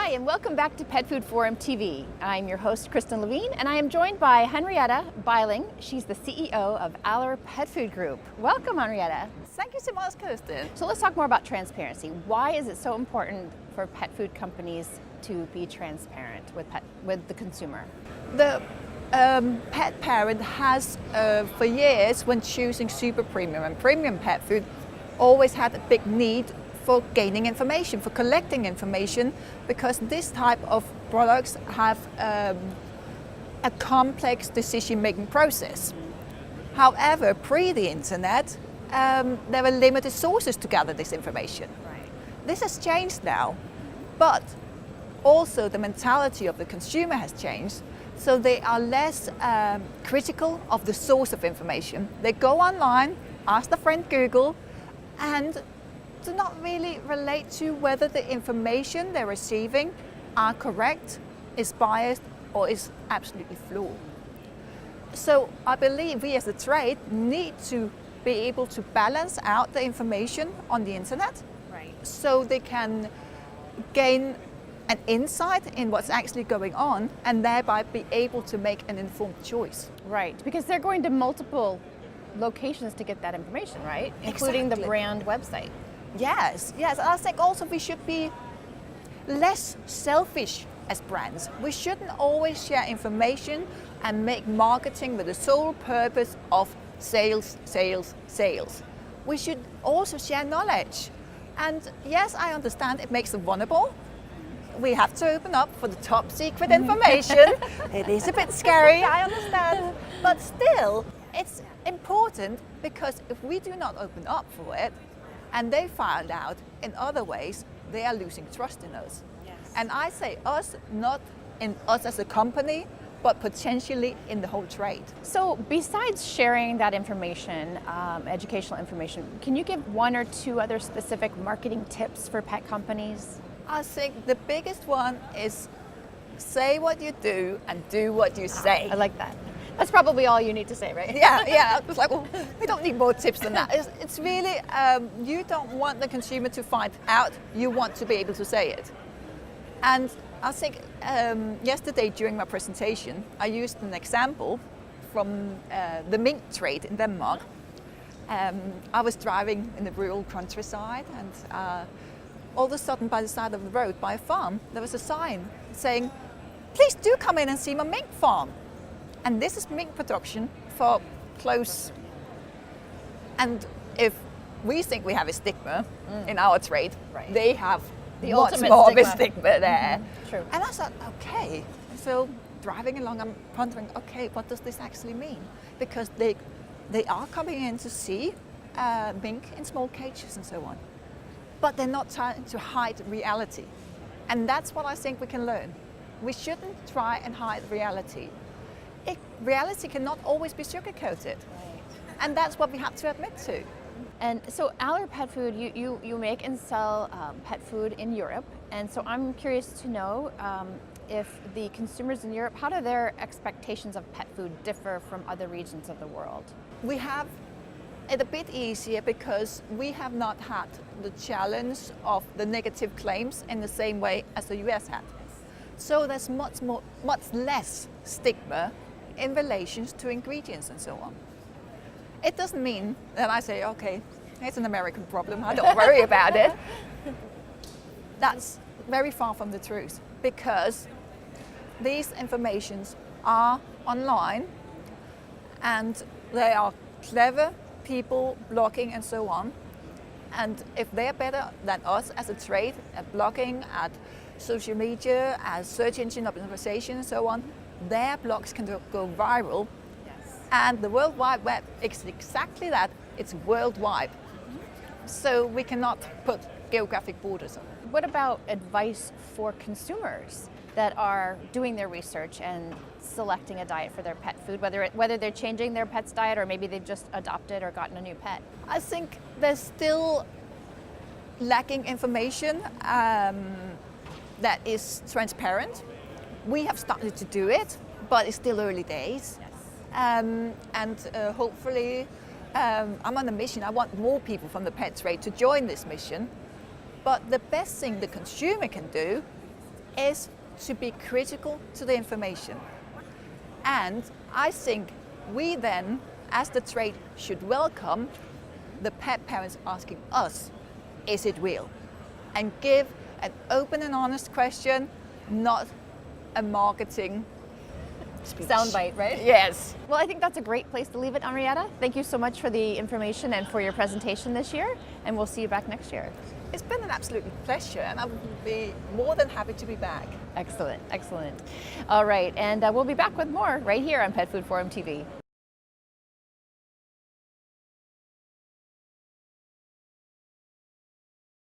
Hi, and welcome back to Pet Food Forum TV. I'm your host, Kristen Levine, and I am joined by Henriete Bylling. She's the CEO of Aller Pet Food Group. Welcome, Henriete. Thank you so much, Kristen. So let's talk more about transparency. Why is it so important for pet food companies to be transparent with the consumer? The pet parent has, for years, when choosing super premium and premium pet food, always had a big need for gaining information, for collecting information, because this type of products have a complex decision-making process. However, pre the internet, there were limited sources to gather this information. Right. This has changed now, but also the mentality of the consumer has changed, so they are less critical of the source of information. They go online, ask their friend Google, and do not really relate to whether the information they're receiving are correct, is biased, or is absolutely flawed. So I believe we as a trade need to be able to balance out the information on the internet, Right. so they can gain an insight in what's actually going on and thereby be able to make an informed choice. Right, because they're going to multiple locations to get that information, right? Including the Exactly. brand website. Yes. I think also we should be less selfish as brands. We shouldn't always share information and make marketing with the sole purpose of sales. We should also share knowledge. And yes, I understand it makes them vulnerable. We have to open up for the top secret information. It is a bit scary, I understand. But still, it's important, because if we do not open up for it, and they find out in other ways, they are losing trust in us. Yes. And I say us, not in us as a company, but potentially in the whole trade. So besides sharing that information, educational information, can you give one or two other specific marketing tips for pet companies? I think the biggest one is say what you do and do what you say. I like that. That's probably all you need to say, right? Yeah. It's like, well, we don't need more tips than that. It's really, you don't want the consumer to find out, you want to be able to say it. And I think yesterday during my presentation, I used an example from the mink trade in Denmark. I was driving in the rural countryside, and all of a sudden by the side of the road, by a farm, there was a sign saying, please do come in and see my mink farm. And this is mink production for close. And if we think we have a stigma in our trade, Right. they have The much ultimate more stigma. of a stigma there. True. And I thought, okay. So driving along, I'm wondering, okay, what does this actually mean? Because they are coming in to see mink in small cages and so on. But they're not trying to hide reality. And that's what I think we can learn. We shouldn't try and hide reality. Reality cannot always be sugar-coated. Right. And that's what we have to admit to. And so Aller Pet Food, you make and sell pet food in Europe. And so I'm curious to know if the consumers in Europe, how do their expectations of pet food differ from other regions of the world? We have it a bit easier because we have not had the challenge of the negative claims in the same way as the US had. So there's much less stigma in relations to ingredients and so on. It doesn't mean that I say, okay, it's an American problem, I don't worry about it. That's very far from the truth, because these informations are online and they are clever people blogging and so on. And if they're better than us as a trade at blogging, at social media, as search engine optimization and so on, their blogs can go viral. Yes. And the World Wide Web is exactly that, it's worldwide. So we cannot put geographic borders on it. What about advice for consumers that are doing their research and selecting a diet for their pet food, whether they're changing their pet's diet or maybe they've just adopted or gotten a new pet? I think there's still lacking information that is transparent. We have started to do it, but it's still early days. Yes. Hopefully, I'm on a mission. I want more people from the pet trade to join this mission. But the best thing the consumer can do is to be critical to the information. And I think we then, as the trade, should welcome the pet parents asking us, is it real? And give an open and honest question, not a marketing speech. Soundbite, right? Yes. Well, I think that's a great place to leave it, Henriete. Thank you so much for the information and for your presentation this year, and we'll see you back next year. It's been an absolute pleasure, and I would be more than happy to be back. Excellent, excellent. All right, and we'll be back with more right here on Pet Food Forum TV.